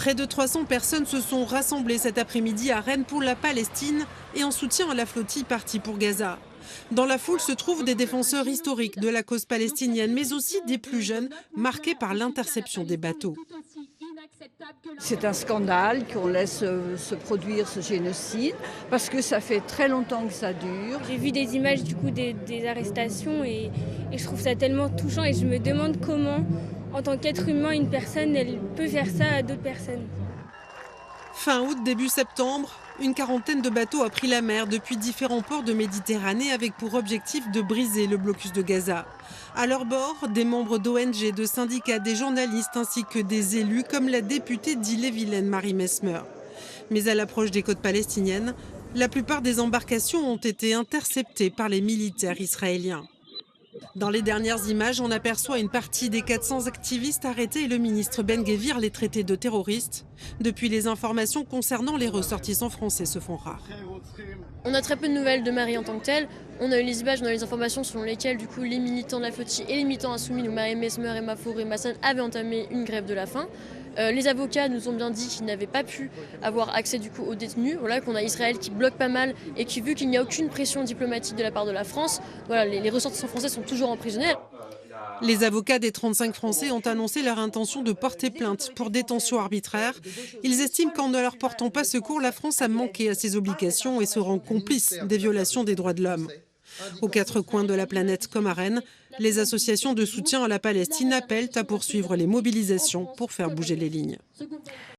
Près de 300 personnes se sont rassemblées cet après-midi à Rennes pour la Palestine et en soutien à la flottille partie pour Gaza. Dans la foule se trouvent des défenseurs historiques de la cause palestinienne, mais aussi des plus jeunes, marqués par l'interception des bateaux. C'est un scandale qu'on laisse se produire ce génocide, parce que ça fait très longtemps que ça dure. J'ai vu des images des arrestations et je trouve ça tellement touchant et je me demande comment, en tant qu'être humain, une personne elle peut faire ça à d'autres personnes. Fin août, début septembre, une quarantaine de bateaux a pris la mer depuis différents ports de Méditerranée avec pour objectif de briser le blocus de Gaza. À leur bord, des membres d'ONG, de syndicats, des journalistes ainsi que des élus comme la députée d'Ille-et-Vilaine Marie Messmer. Mais à l'approche des côtes palestiniennes, la plupart des embarcations ont été interceptées par les militaires israéliens. Dans les dernières images, on aperçoit une partie des 400 activistes arrêtés et le ministre Ben-Gvir les traités de terroristes. Depuis, les informations concernant les ressortissants français se font rares. On a très peu de nouvelles de Marie en tant que telle. On a eu les images, on a eu les informations selon lesquelles du coup, les militants de la flottille et les militants insoumis, nous Marie Messmer, Emma Faure et Masson, avaient entamé une grève de la faim. Les avocats nous ont bien dit qu'ils n'avaient pas pu avoir accès du coup aux détenus. Voilà, qu'on a Israël qui bloque pas mal et qui, vu qu'il n'y a aucune pression diplomatique de la part de la France, voilà, les ressortissants français sont toujours emprisonnés. Les avocats des 35 Français ont annoncé leur intention de porter plainte pour détention arbitraire. Ils estiment qu'en ne leur portant pas secours, la France a manqué à ses obligations et se rend complice des violations des droits de l'homme. Aux quatre coins de la planète comme à Rennes, les associations de soutien à la Palestine appellent à poursuivre les mobilisations pour faire bouger les lignes.